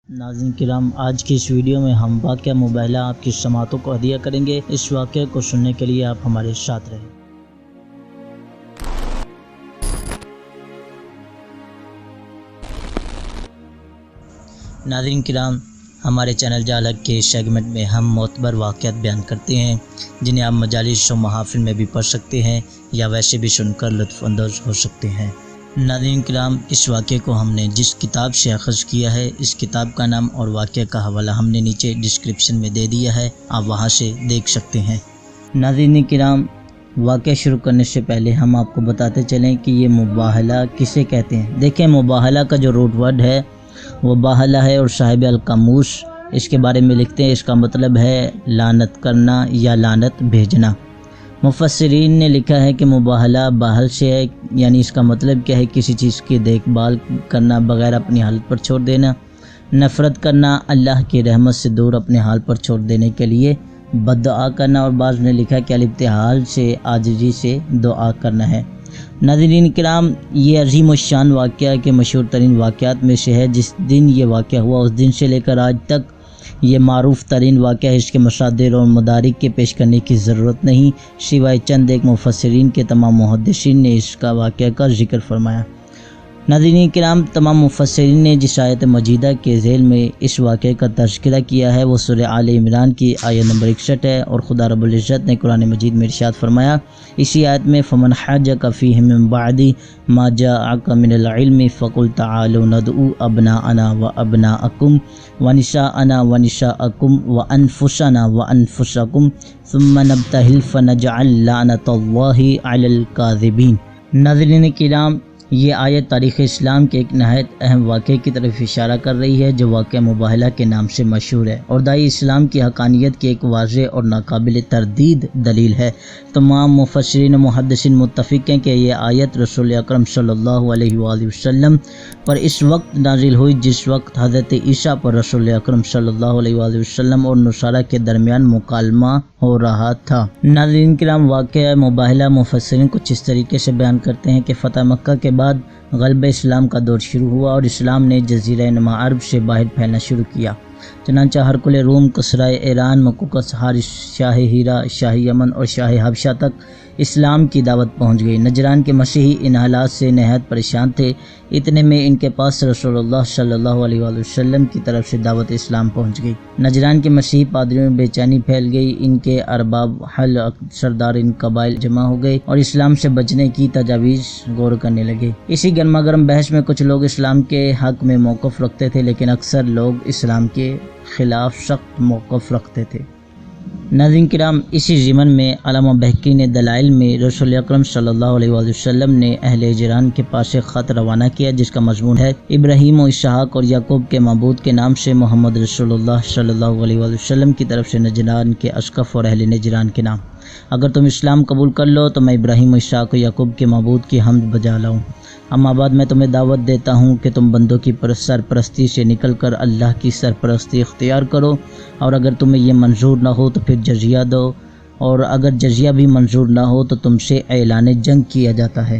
ناظرین کرام، آج کی اس ویڈیو میں ہم واقعہ مباہلہ آپ کی سماعتوں کو ہدیہ کریں گے۔ اس واقعے کو سننے کے لیے آپ ہمارے ساتھ رہیں۔ ناظرین کرام، ہمارے چینل جالک کے سیگمنٹ میں ہم معتبر واقعات بیان کرتے ہیں جنہیں آپ مجالس و محافل میں بھی پڑھ سکتے ہیں یا ویسے بھی سن کر لطف اندوز ہو سکتے ہیں۔ ناظرین کرام، اس واقعے کو ہم نے جس کتاب سے اخذ کیا ہے، اس کتاب کا نام اور واقعے کا حوالہ ہم نے نیچے ڈسکرپشن میں دے دیا ہے، آپ وہاں سے دیکھ سکتے ہیں۔ ناظرین کرام، واقعہ شروع کرنے سے پہلے ہم آپ کو بتاتے چلیں کہ یہ مباہلہ کسے کہتے ہیں۔ دیکھیں، مباہلہ کا جو روٹ ورڈ ہے وہ باہلہ ہے، اور صاحب القاموس اس کے بارے میں لکھتے ہیں اس کا مطلب ہے لعنت کرنا یا لعنت بھیجنا۔ مفسرین نے لکھا ہے کہ مباہلہ باہل سے ہے، یعنی اس کا مطلب کیا ہے، کسی چیز کی دیکھ بھال کرنا بغیر اپنی حالت پر چھوڑ دینا، نفرت کرنا، اللہ کی رحمت سے دور اپنے حال پر چھوڑ دینے کے لیے بد دعا کرنا، اور بعض نے لکھا کہ الابتہال سے عاجزی سے دعا کرنا ہے۔ ناظرین کرام، یہ عظیم الشان واقعہ کے مشہور ترین واقعات میں سے ہے۔ جس دن یہ واقعہ ہوا اس دن سے لے کر آج تک یہ معروف ترین واقعہ ہے۔ اس کے مصادر اور مدارک کے پیش کرنے کی ضرورت نہیں، سوائے چند ایک مفسرین کے تمام محدثین نے اس کا واقعہ کا ذکر فرمایا۔ ناظرین کرام، تمام مفسرین نے جس آیت مجیدہ کے ذیل میں اس واقعے کا تذکرہ کیا ہے وہ سورہ آل عمران کی آیت نمبر 61 ہے، اور خدا رب العزت نے قرآن مجید میں ارشاد فرمایا اسی آیت میں، فَمَنْ حَاجَّكَ فِيهِ مِنْ بَعْدِ مَا جَاءَكَ مِنَ الْعِلْمِ فَقُلْ تَعَالَوْا نَدْعُوا أَبْنَاءَنَا وَأَبْنَاءَكُمْ وَنِسَاءَنَا وَنِسَاءَكُمْ وَأَنفُسَنَا وَأَنفُسَكُمْ ثُمَّ نَبْتَهِلْ فَنَجْعَلْ لَعْنَةَ اللَّهِ عَلَى الْكَاذِبِينَ۔ ناظرین کرام، یہ آیت تاریخ اسلام کے ایک نہایت اہم واقعے کی طرف اشارہ کر رہی ہے جو واقعہ مباہلہ کے نام سے مشہور ہے، اور داعی اسلام کی حقانیت کی ایک واضح اور ناقابل تردید دلیل ہے۔ تمام مفسرین و محدثین متفق ہیں کہ یہ آیت رسول اکرم صلی اللہ علیہ وآلہ وسلم پر اس وقت نازل ہوئی جس وقت حضرت عیسیٰ پر رسول اکرم صلی اللہ علیہ وآلہ وسلم اور نصارہ کے درمیان مکالمہ ہو رہا تھا۔ ناظرین کرام، واقعہ مباہلہ مفسرین کچھ اس طریقے سے بیان کرتے ہیں کہ فتح مکہ کے بعد غلبہ اسلام کا دور شروع ہوا اور اسلام نے جزیرہ نما عرب سے باہر پھیلنا شروع کیا۔ چنانچہ ہرقل روم، کسرائے ایران، مقوقس، حارث شاہ ہیرا، شاہ یمن اور شاہ حبشہ تک اسلام کی دعوت پہنچ گئی۔ نجران کے مسیحی ان حالات سے نہایت پریشان تھے، اتنے میں ان کے پاس رسول اللہ صلی اللہ علیہ وآلہ وسلم کی طرف سے دعوت اسلام پہنچ گئی۔ نجران کے مسیحی پادریوں میں بے چینی پھیل گئی، ان کے ارباب حل سردار ان قبائل جمع ہو گئے اور اسلام سے بچنے کی تجاویز غور کرنے لگے۔ اسی گرما گرم بحث میں کچھ لوگ اسلام کے حق میں موقف رکھتے تھے، لیکن اکثر لوگ اسلام کے خلاف سخت موقف رکھتے تھے۔ ناظرین کرام، اسی ضمن میں علامہ بہقی نے دلائل میں رسول اکرم صلی اللہ علیہ وآلہ وسلم نے اہل نجران کے پاس ایک خط روانہ کیا جس کا مضمون ہے، ابراہیم و اسحاق اور یعقوب کے معبود کے نام سے محمد رسول اللہ صلی اللہ علیہ وآلہ وسلم کی طرف سے نجران کے اسقف اور اہل نجران کے نام، اگر تم اسلام قبول کر لو تو میں ابراہیم و اسحاق و یعقوب کے معبود کی حمد بجا لاؤں، اما بعد میں تمہیں دعوت دیتا ہوں کہ تم بندوں کی سرپرستی سے نکل کر اللہ کی سرپرستی اختیار کرو، اور اگر تمہیں یہ منظور نہ ہو تو پھر جزیہ دو، اور اگر جزیہ بھی منظور نہ ہو تو تم سے اعلان جنگ کیا جاتا ہے۔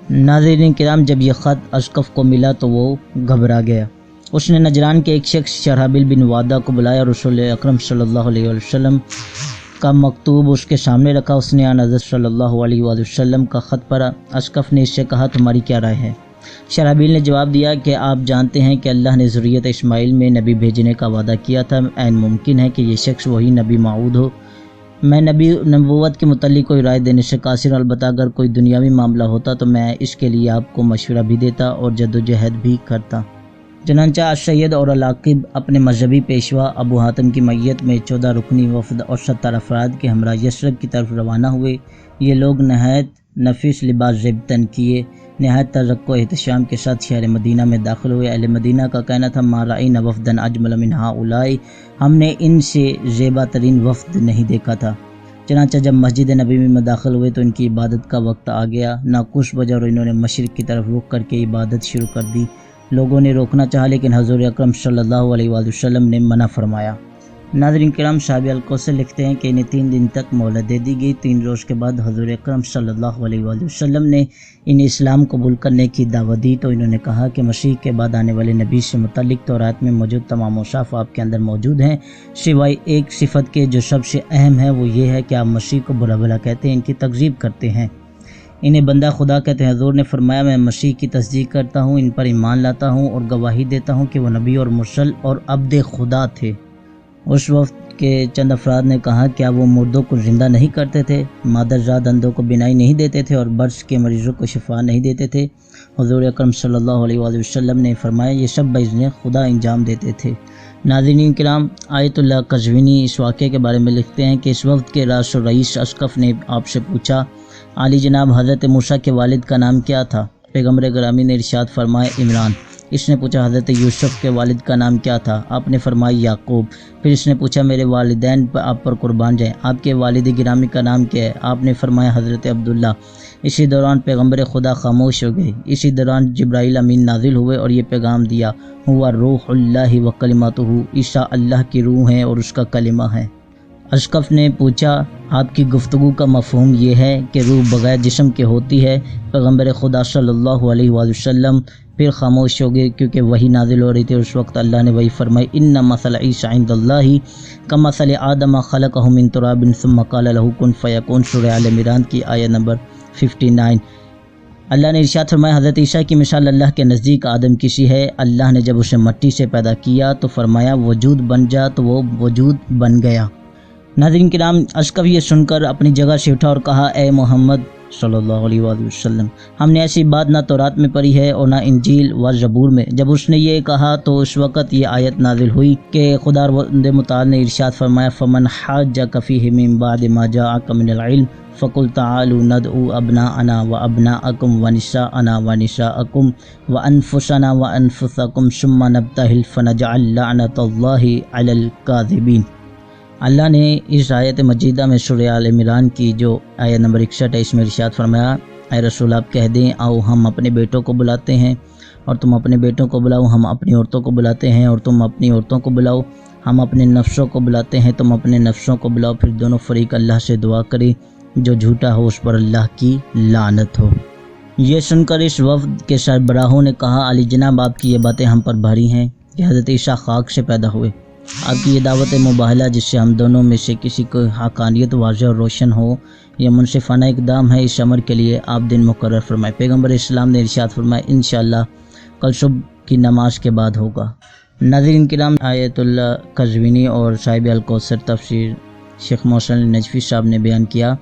ناظرین کرام، جب یہ خط اسقف کو ملا تو وہ گھبرا گیا۔ اس نے نجران کے ایک شخص شرحبیل بن وادہ کو بلایا، رسول اکرم صلی اللہ علیہ وسلم کا مکتوب اس کے سامنے رکھا۔ اس نے آن حضرت صلی اللہ علیہ وآلہ وسلم کا خط پڑھا۔ اسقف نے اس سے کہا، تمہاری کیا رائے ہے؟ شرحبیل نے جواب دیا کہ آپ جانتے ہیں کہ اللہ نے ذریت اسماعیل میں نبی بھیجنے کا وعدہ کیا تھا، عین ممکن ہے کہ یہ شخص وہی نبی موعود ہو۔ میں نبوت کے متعلق کوئی رائے دینے سے قاصر، البتہ اگر کوئی دنیاوی معاملہ ہوتا تو میں اس کے لیے آپ کو مشورہ بھی دیتا اور جدوجہد بھی کرتا۔ چنانچہ السید اور العاقب اپنے مذہبی پیشوا ابو حاتم کی میت میں 14 رکنی وفد اور 70 افراد کے ہمراہ یثرب کی طرف روانہ ہوئے۔ یہ لوگ نہایت نفیس لباس زیب تن کیے، نہایت تذکر و احتشام کے ساتھ شہر مدینہ میں داخل ہوئے۔ اہل مدینہ کا کہنا تھا، ما رأینا وفدا اجمل من ہؤلاء، ہم نے ان سے زیبا ترین وفد نہیں دیکھا تھا۔ چنانچہ جب مسجد نبوی میں داخل ہوئے تو ان کی عبادت کا وقت آ گیا۔ ناقوس بجا اور انہوں نے مشرق کی طرف رخ کر کے عبادت شروع کر دی۔ لوگوں نے روکنا چاہا لیکن حضور اکرم صلی اللہ علیہ وآلہ وسلم نے منع فرمایا۔ ناظرین کرام، صحابی الکوثر لکھتے ہیں کہ انہیں 3 دن تک مہلت دے دی گئی۔ 3 روز کے بعد حضور اکرم صلی اللہ علیہ وآلہ وسلم نے انہیں اسلام قبول کرنے کی دعوت دی تو انہوں نے کہا کہ مسیح کے بعد آنے والے نبی سے متعلق تورات میں موجود تمام اوصاف آپ کے اندر موجود ہیں، سوائے ایک صفت کے جو سب سے اہم ہے، وہ یہ ہے کہ آپ مسیح کو برا بھلا کہتے ہیں، ان کی تکذیب کرتے ہیں، انہیں بندہ خدا کہتے ہیں۔ حضور نے فرمایا، میں مسیح کی تصدیق کرتا ہوں، ان پر ایمان لاتا ہوں اور گواہی دیتا ہوں کہ وہ نبی اور مرسل اور عبد خدا تھے۔ اس وقت کے چند افراد نے کہا، کیا وہ مردوں کو زندہ نہیں کرتے تھے، مادرزاد اندھوں کو بینائی نہیں دیتے تھے اور برص کے مریضوں کو شفا نہیں دیتے تھے؟ حضور اکرم صلی اللہ علیہ وآلہ وسلم نے فرمایا، یہ سب باذن خدا انجام دیتے تھے۔ ناظرین کرام، آیت اللہ قزوینی اس واقعے کے بارے میں لکھتے ہیں کہ اس وقت کے راس و رئیس اشکف نے آپ سے پوچھا، عالی جناب حضرت موسیٰ کے والد کا نام کیا تھا؟ پیغمبر گرامی نے ارشاد فرمایا، عمران۔ اس نے پوچھا، حضرت یوسف کے والد کا نام کیا تھا؟ آپ نے فرمایا، یعقوب۔ پھر اس نے پوچھا، میرے والدین آپ پر قربان جائیں، آپ کے والد گرامی کا نام کیا ہے؟ آپ نے فرمایا، حضرت عبداللہ۔ اسی دوران پیغمبر خدا خاموش ہو گئے۔ اسی دوران جبرائیل امین نازل ہوئے اور یہ پیغام دیا، ہوا روح اللہ و کلمتہ، عیسیٰ اللہ کی روح ہے اور اس کا کلمہ ہے۔ اشکف نے پوچھا، آپ کی گفتگو کا مفہوم یہ ہے کہ روح بغیر جسم کے ہوتی ہے؟ پیغمبر خدا صلی اللہ علیہ وآلہ وسلم پھر خاموش ہو گئے کیونکہ وحی نازل ہو رہی تھی۔ اس وقت اللہ نے وحی فرمائی، ان مثل عیسیٰ عند اللہ کمثل آدم خلقہ من تراب ثم قال له کن فیکون، سورہ آل عمران کی آیت نمبر 59۔ اللہ نے ارشاد فرمایا، حضرت عیسیٰ کی مثال اللہ کے نزدیک آدم کی سی ہے۔ اللہ نے جب اسے مٹی سے پیدا کیا تو فرمایا وجود بن جا، تو وہ وجود بن گیا۔ ناظرین کرام، اشکف یہ سن کر اپنی جگہ سے اٹھا اور کہا، اے محمد صلی اللہ علیہ وآلہ وسلم، ہم نے ایسی بات نہ تورات میں پڑھی ہے اور نہ انجیل و زبور میں۔ جب اس نے یہ کہا تو اس وقت یہ آیت نازل ہوئی کہ خداوند متعال نے ارشاد فرمایا، فمن حاجک فیہ من بعد ما جاءک من العلم فقل تعالوا ندعو ابناءنا وابناءکم ونساءنا ونساءکم وانفسنا وانفسکم ثم نبتہل فنجعل لعنت اللہ علی الکاذبین۔ اللہ نے اس آیت مجیدہ میں سورہ آل عمران کی جو آیت نمبر 61 ہے، اس میں ارشاد فرمایا، اے رسول آپ کہہ دیں، آؤ ہم اپنے بیٹوں کو بلاتے ہیں اور تم اپنے بیٹوں کو بلاؤ، ہم اپنی عورتوں کو بلاتے ہیں اور تم اپنی عورتوں کو بلاؤ، ہم اپنے نفسوں کو بلاتے ہیں، تم اپنے نفسوں کو بلاؤ، پھر دونوں فریق اللہ سے دعا کرے، جو جھوٹا ہو اس پر اللہ کی لعنت ہو۔ یہ سن کر اس وفد کے سربراہوں نے کہا، علی جناب آپ کی یہ باتیں ہم پر بھاری ہیں کہ حضرت عیسیٰ خاک سے پیدا ہوئے۔ آپ کی یہ دعوت مباہلہ جس سے ہم دونوں میں سے کسی کو حقانیت واضح اور روشن ہو، یہ منصفانہ اقدام ہے، اس عمر کے لیے آپ دن مقرر فرمائے۔ پیغمبر اسلام نے ارشاد فرمایا، انشاءاللہ کل صبح کی نماز کے بعد ہوگا۔ ناظرین کرام، آیت اللہ قزوینی اور صاحب الکوثر تفسیر شیخ محسن نجفی صاحب نے بیان کیا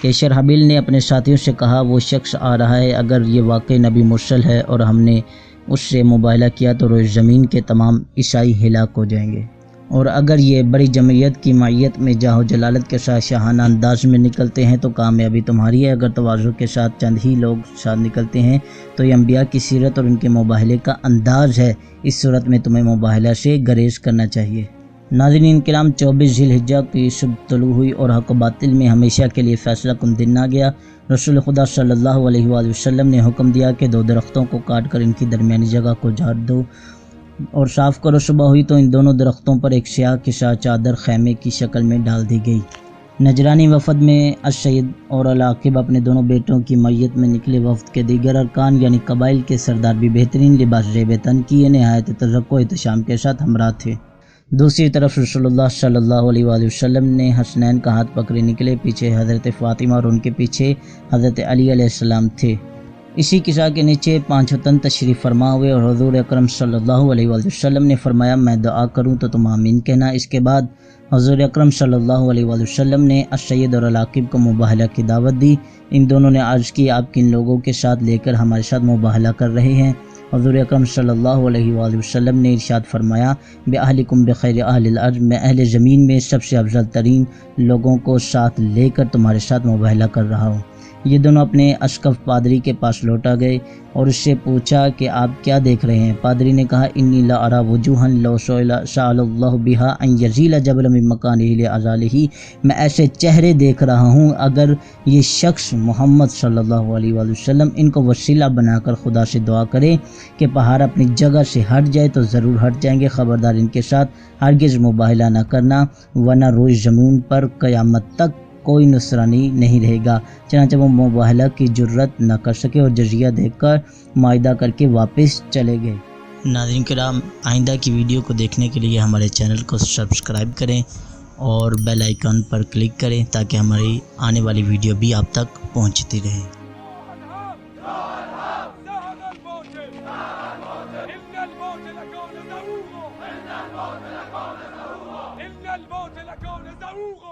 کہ شرحبیل نے اپنے ساتھیوں سے کہا، وہ شخص آ رہا ہے، اگر یہ واقعی نبی مرسل ہے اور ہم نے اس سے مباہلہ کیا تو روز زمین کے تمام عیسائی ہلاک ہو جائیں گے، اور اگر یہ بڑی جمعیت کی معیت میں جاہ و جلالت کے ساتھ شاہانہ انداز میں نکلتے ہیں تو کامیابی تمہاری ہے، اگر تواضع کے ساتھ چند ہی لوگ ساتھ نکلتے ہیں تو یہ انبیاء کی سیرت اور ان کے مباہلے کا انداز ہے، اس صورت میں تمہیں مباہلہ سے گریز کرنا چاہیے۔ ناظرین کرام، 24 ذی الحجہ کی صبح طلوع ہوئی اور حق و باطل میں ہمیشہ کے لیے فیصلہ کن دن آ گیا۔ رسول خدا صلی اللہ علیہ وآلہ وسلم نے حکم دیا کہ 2 درختوں کو کاٹ کر ان کی درمیانی جگہ کو جھاڑ دو اور صاف کرو۔ صبح ہوئی تو ان دونوں درختوں پر ایک سیاہ کے ساتھ چادر خیمے کی شکل میں ڈال دی گئی۔ نجرانی وفد میں السید اور العاقب اپنے دونوں بیٹوں کی میت میں نکلے۔ وفد کے دیگر ارکان یعنی قبائل کے سردار بھی بہترین لباس زیب تن کیے نہایت تذکر و احتشام کے ساتھ ہمراہ تھے۔ دوسری طرف رسول اللہ صلی اللہ علیہ وآلہ وسلم نے حسنین کا ہاتھ پکڑے نکلے، پیچھے حضرت فاطمہ اور ان کے پیچھے حضرت علی علیہ السلام تھے۔ اسی قصہ کے نیچے 5 تن تشریف فرما ہوئے اور حضور اکرم صلی اللہ علیہ وآلہ وسلم نے فرمایا، میں دعا کروں تو تم آمین کہنا۔ اس کے بعد حضور اکرم صلی اللہ علیہ وآلہ وسلم نے السید اور العاقب کو مباہلہ کی دعوت دی۔ ان دونوں نے عرض کی، آپ کن لوگوں کے ساتھ لے کر ہمارے ساتھ مباہلہ کر رہے ہیں؟ حضور اکرم صلی اللہ علیہ وآلہ وسلم نے ارشاد فرمایا، بِأَهْلِكُمْ بِخَيْرِ أَهْلِ الْأَرْضِ، میں اہل زمین میں سب سے افضل ترین لوگوں کو ساتھ لے کر تمہارے ساتھ مباہلہ کر رہا ہوں۔ یہ دونوں اپنے اشکف پادری کے پاس لوٹا گئے اور اس سے پوچھا کہ آپ کیا دیکھ رہے ہیں؟ پادری نے کہا انی لا ارا وجوہا لو شاء اللہ بہا ان یزیل جبل من مکانہ لازالہ، میں ایسے چہرے دیکھ رہا ہوں اگر یہ شخص محمد صلی اللہ علیہ وآلہ وسلم ان کو وسیلہ بنا کر خدا سے دعا کرے کہ پہاڑ اپنی جگہ سے ہٹ جائے تو ضرور ہٹ جائیں گے، خبردار ان کے ساتھ ہرگز مباہلہ نہ کرنا ورنہ روز زمین پر قیامت تک کوئی نصرانی نہیں رہے گا۔ چنانچہ وہ مباہلہ کی جرت نہ کر سکے اور جزیہ دے کر معاہدہ کر کے واپس چلے گئے۔ ناظرین کرام، آئندہ کی ویڈیو کو دیکھنے کے لیے ہمارے چینل کو سبسکرائب کریں اور بیل آئیکن پر کلک کریں تاکہ ہماری آنے والی ویڈیو بھی آپ تک پہنچتی رہے۔ إن الموت لكون زهوق